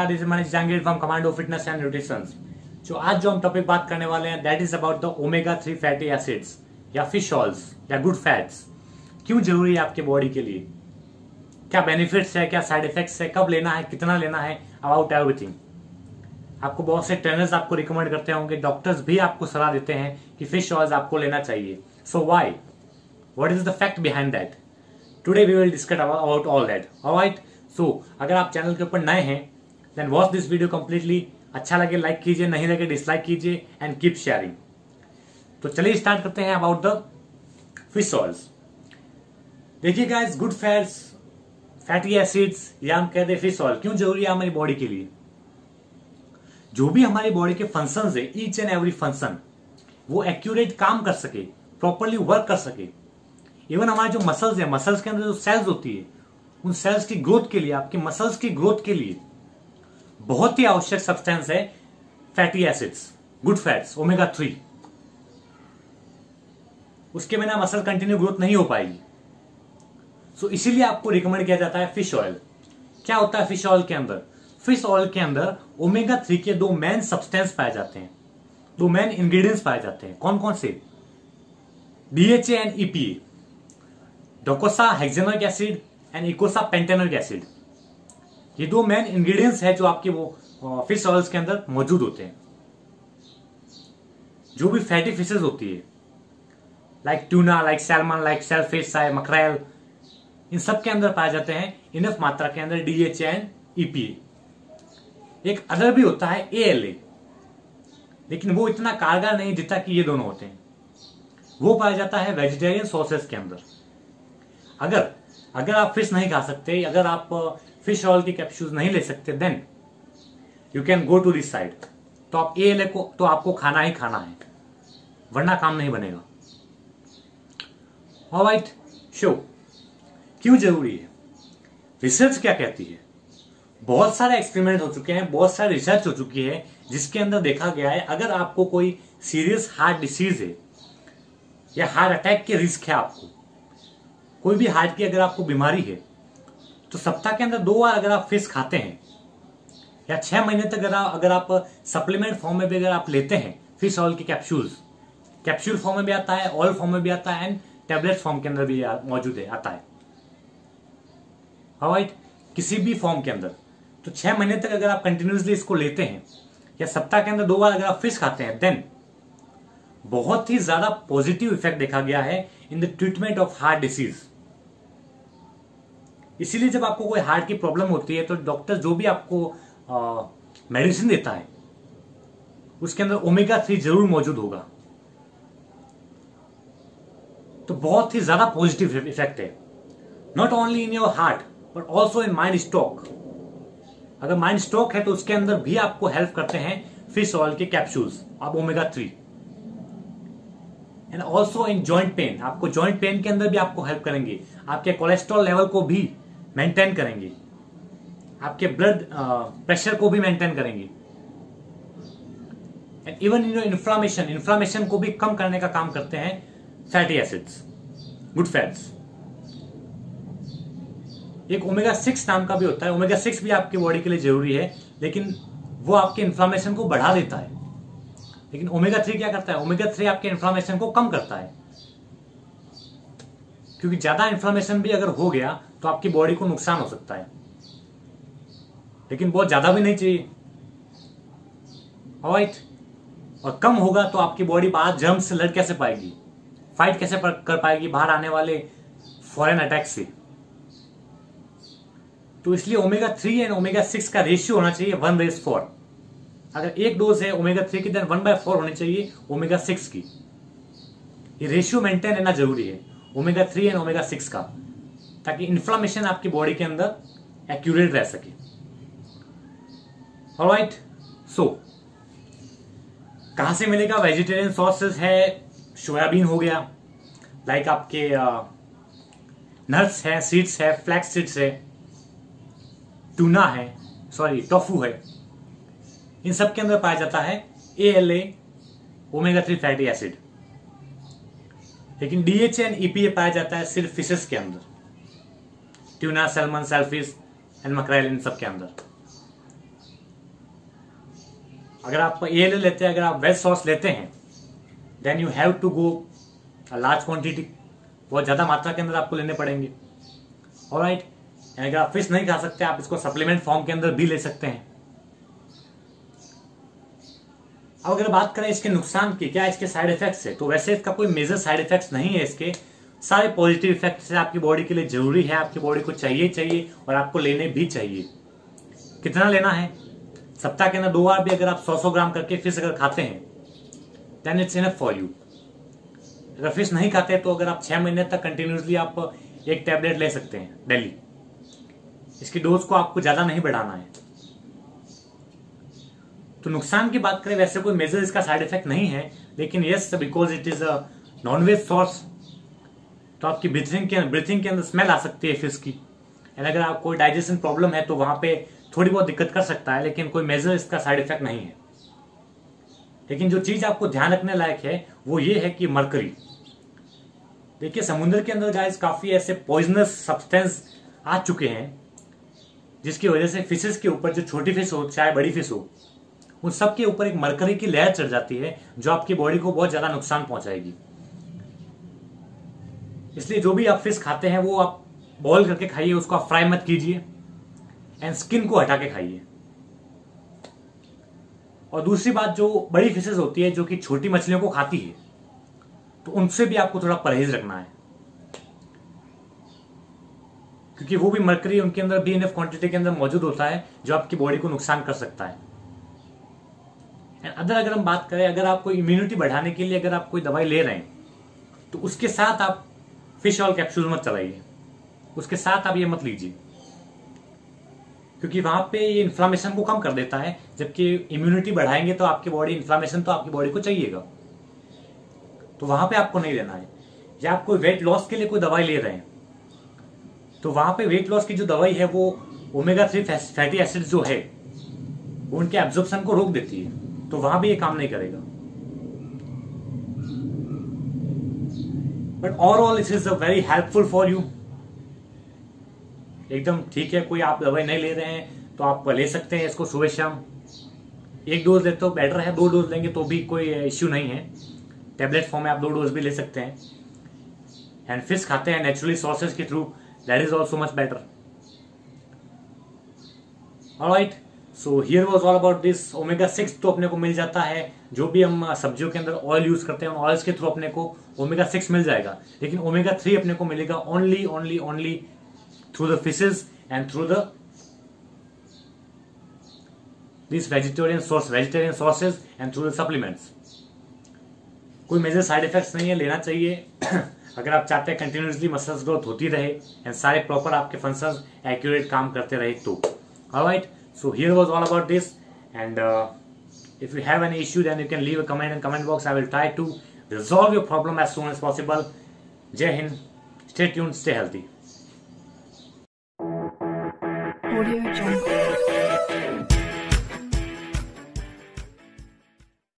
नमस्कार, this is Manish Jahangir from commando fitness and nutrition. आज जो हम टॉपिक बात करने वाले हैं that is about the omega 3 fatty acids या फिश ऑयल्स या गुड फैट्स। क्यों जरूरी है आपके बॉडी के लिए, क्या बेनिफिट्स है, क्या साइड इफेक्ट्स है, कब लेना है, कितना लेना है, अबाउट एवरीथिंग। आपको बहुत से ट्रेनर्स आपको रिकमेंड करते होंगे, डॉक्टर्स भी आपको सलाह देते हैं कि फिश ऑयल्स आपको लेना चाहिए। So why, what is the fact behind that? Today we will discuss about all that. Alright, so अगर आप चैनल के ऊपर नए हैं then watch this video completely. अच्छा लगे लाइक कीजिए, नहीं लगे डिसलाइक कीजिए एंड कीप शेयरिंग। तो चलिए स्टार्ट करते हैं अबाउट द फिश ऑयल्स। देखिए guys, good fats, fatty acids या हम कहते हैं फिश ऑयल क्यों जरूरी है हमारी बॉडी के लिए। जो भी हमारी बॉडी के फंक्शंस है, ईच एंड एवरी फंक्शन वो एक्यूरेट काम कर सके, प्रॉपरली वर्क कर सके। इवन हमारे जो मसल्स है, मसल्स के अंदर जो सेल्स होती है, उन सेल्स की ग्रोथ के लिए, आपके मसल्स की ग्रोथ के लिए बहुत ही आवश्यक सब्सटेंस है fatty acids, good fats, omega 3। उसके बिना मसल कंटिन्यू ग्रोथ नहीं हो पाएगी। सो इसीलिए आपको रिकमेंड किया जाता है फिश ऑयल। क्या होता है फिश ऑयल के अंदर? फिश ऑयल के अंदर ओमेगा 3 के दो मेन सब्सटेंस पाए जाते हैं, दो मेन इंग्रेडिएंट्स पाए जाते हैं। कौन कौन से? DHA and EPA, docosahexaenoic acid and eicosapentaenoic acid. ये दो मेन इंग्रेडिएंट्स है जो आपके वो फिश ऑयल्स के अंदर मौजूद होते हैं। जो भी फैटी फिशेस होती है, like tuna, like salmon, like shellfish, mackerel, इन सब के अंदर पाए जाते हैं इनफ मात्रा के अंदर डीएचए एंड ईपीए। एक अदर भी होता है एएलए, लेकिन वो इतना कारगर नहीं जितना कि ये दोनों होते हैं। वो पाया जाता है वेजिटेरियन सोर्सेस के अंदर। अगर आप फिश नहीं खा सकते, अगर आप फिश ऑयल की कैप्सूल्स नहीं ले सकते, then you can go to this side. तो आप एएलए को तो आपको खाना ही खाना है, वरना काम नहीं बनेगा। ऑलराइट, शो क्यों जरूरी है, रिसर्च क्या कहती है। बहुत सारे एक्सपेरिमेंट हो चुके हैं, बहुत सारी रिसर्च हो चुकी है जिसके अंदर देखा गया है अगर आपको कोई सीरियस हार्ट डिसीज है या हार्ट अटैक के रिस्क है, आपको कोई भी हार्ट की अगर आपको बीमारी है, तो सप्ताह के अंदर 2 बार अगर आप फिश खाते हैं या 6 महीने तक अगर आप सप्लीमेंट फॉर्म में भी अगर आप लेते हैं फिश ऑयल की कैप्सूल्स, कैप्सूल फॉर्म में भी आता है, ऑयल फॉर्म में भी आता है एंड टैबलेट फॉर्म के अंदर भी मौजूद है, आता है। ऑलराइट, किसी भी फॉर्म के अंदर, तो 6 महीने तक अगर आप कंटिन्यूसली इसको लेते हैं या सप्ताह के अंदर 2 बार अगर आप फिश खाते हैं, देन बहुत ही ज्यादा पॉजिटिव इफेक्ट देखा गया है in the treatment of heart disease. इसीलिए जब आपको कोई हार्ट की प्रॉब्लम होती है तो डॉक्टर जो भी आपको मेडिसिन देता है उसके अंदर ओमेगा 3 जरूर मौजूद होगा। तो बहुत ही ज्यादा पॉजिटिव इफेक्ट है, not only in your heart but also in mind stroke. अगर माइंड स्ट्रोक है तो उसके अंदर भी आपको हेल्प करते हैं फिश ऑयल के कैप्सूल्स आप omega 3। And also in joint pain, आपको जॉइंट पेन के अंदर भी आपको हेल्प करेंगे, आपके कोलेस्ट्रॉल लेवल को भी मेंटेन करेंगे, आपके ब्लड प्रेशर को भी मेंटेन करेंगे, एंड इवन इन इन्फ्लामेशन को भी कम करने का काम करते हैं फैटी एसिड्स, गुड फैट्स। एक ओमेगा 6 नाम का भी होता है। ओमेगा 6 भी आपकी बॉडी के लिए जरूरी है, लेकिन वो आपके इन्फ्लामेशन को बढ़ा देता है। लेकिन ओमेगा 3 क्या करता है? ओमेगा 3 आपके इन्फ्लामेशन को कम करता है, क्योंकि ज्यादा इन्फ्लामेशन भी अगर हो गया तो आपकी बॉडी को नुकसान हो सकता है, लेकिन बहुत ज्यादा भी नहीं चाहिए। ऑलराइट, और कम होगा तो आपकी बॉडी बाहर जर्म्स से लड़ कैसे पाएगी, फाइट कैसे कर पाएगी बाहर आने वाले फॉरेन अटैक से। तो इसलिए ओमेगा 3 एंड ओमेगा 6 का रेशियो होना चाहिए 1:4। अगर एक डोज है ओमेगा 3 की, देन 1/4 होनी चाहिए ओमेगा 6 की। ये रेशियो मेंटेन रहना जरूरी है ओमेगा 3 एंड ओमेगा 6 का, ताकि इन्फ्लामेशन आपकी बॉडी के अंदर एक्यूरेट रह सके। ऑलराइट, सो कहां से मिलेगा? वेजिटेरियन सोर्सेज है, सोयाबीन हो गया, लाइक आपके नट्स है, सीड्स है, फ्लैक्स सीड्स है, टूना है, टोफू है। इन सब के अंदर पाया जाता है एएलए, ओमेगा 3 फैटी एसिड। लेकिन डीएचए एंड ईपीए पाया जाता है सिर्फ फिशेस के अंदर, tuna, salmon, shellfish and mackerel, इन सब के अंदर। अगर आप ALA लेते हैं, अगर आप वेज सॉस लेते हैं, then you have to go large quantity, बहुत ज्यादा मात्रा के अंदर आपको लेने पड़ेंगे। ऑलराइट, अगर आप फिश नहीं खा सकते, आप इसको सप्लीमेंट फॉर्म के अंदर भी ले सकते हैं। अब अगर बात करें इसके नुकसान की, क्या इसके साइड इफेक्ट्स है, तो वैसे इसका कोई मेजर साइड इफेक्ट्स नहीं है। इसके सारे पॉजिटिव इफेक्ट्स है, आपकी बॉडी के लिए जरूरी है, आपकी बॉडी को चाहिए और आपको लेने भी चाहिए। कितना लेना है? सप्ताह के अंदर 2 बार भी अगर आप 100 ग्राम करके फिश अगर खाते हैं, then it's enough for you. अगर फिश नहीं खाते तो अगर आप 6 महीने तक कंटिन्यूसली आप एक टैबलेट ले सकते हैं डेली। इसकी डोज को आपको ज्यादा नहीं बढ़ाना है। तो नुकसान की बात करें, वैसे कोई मेजर इसका साइड इफेक्ट नहीं है, लेकिन yes, because it is a nonveg source, तो आपकी ब्रीथिंग के अंदर स्मेल आ सकती है फिश की। एंड अगर आपको डाइजेशन प्रॉब्लम है तो वहां पे थोड़ी बहुत दिक्कत कर सकता है, लेकिन कोई मेजर इसका साइड इफेक्ट नहीं है। लेकिन जो चीज आपको ध्यान रखने लायक है वो ये है कि मरकरी। देखिए, समुद्र के अंदर गाइस काफी ऐसे पॉइजनस सब्सटेंस आ चुके हैं, जिसकी वजह से फिशेस के ऊपर, जो छोटी फिश हो चाहे बड़ी फिश हो, उन सब के ऊपर एक मरकरी की लेयर चढ़ जाती है, जो आपकी बॉडी को बहुत ज्यादा नुकसान पहुंचाएगी। इसलिए जो भी आप फिश खाते हैं वो आप बॉईल करके खाइए, उसको आप फ्राई मत कीजिए, एंड स्किन को हटा के खाइए। और दूसरी बात, जो बड़ी फिशेस होती है जो कि छोटी मछलियों को खाती है, तो उनसे भी आपको थोड़ा परहेज रखना है, क्योंकि वो भी मरकरी उनके अंदर भी इनफ क्वांटिटी के अंदर मौजूद होता है, जो आपकी बॉडी को नुकसान कर सकता है। अगर हम बात करें, अगर आपको इम्यूनिटी बढ़ाने के लिए अगर आप कोई दवाई ले रहे हैं, तो उसके साथ आप फिश ऑयल कैप्सूल मत चलाइए, उसके साथ आप ये मत लीजिए, क्योंकि वहां पे ये इन्फ्लामेशन को कम कर देता है। जबकि इम्यूनिटी बढ़ाएंगे तो आपकी बॉडी, इन्फ्लामेशन तो आपकी बॉडी को चाहिएगा, तो वहां पे आपको नहीं लेना है। या आप कोई वेट लॉस के लिए कोई दवाई ले रहे हैं, तो वहां पे वेट लॉस की जो दवाई है वो ओमेगा 3 फैटी एसिड जो है, वो उनके एब्जॉर्प्शन को रोक देती है, तो वहां भी ये काम नहीं करेगा। But overall it is very helpful for you. एकदम ठीक है, कोई आप दवाई नहीं ले रहे हैं तो आप ले सकते हैं इसको सुबह शाम। 1 डोज लेते तो बेटर है, 2 डोज लेंगे तो भी कोई इश्यू नहीं है। टैबलेट फॉर्म में आप 2 डोज भी ले सकते हैं। एंड फिश खाते हैं नेचुरली सोर्सेज के through, that is also much better. Alright, so here was all about this. Omega 6 तो अपने को मिल जाता है, जो भी हम सब्जियों के अंदर ऑयल यूज करते हैं, उन ऑयल्स के थ्रू अपने को ओमेगा 6 मिल जाएगा। लेकिन ओमेगा 3 अपने को मिलेगा only through the fishes and through these vegetarian sources and through the supplements। कोई मेजर साइड इफेक्ट्स नहीं है, लेना चाहिए। अगर आप चाहते हैं कंटिन्यूसली मसल्स ग्रोथ होती रहे एंड सारे प्रॉपर आपके फंक्शंस एक्यूरेट काम करते रहे तो। Alright, so here was all about this, and if you have any issue then you can leave a comment in comment box. I will try to resolve your problem as soon as possible. Jai Hind, stay tuned, stay healthy. Audio Jungle.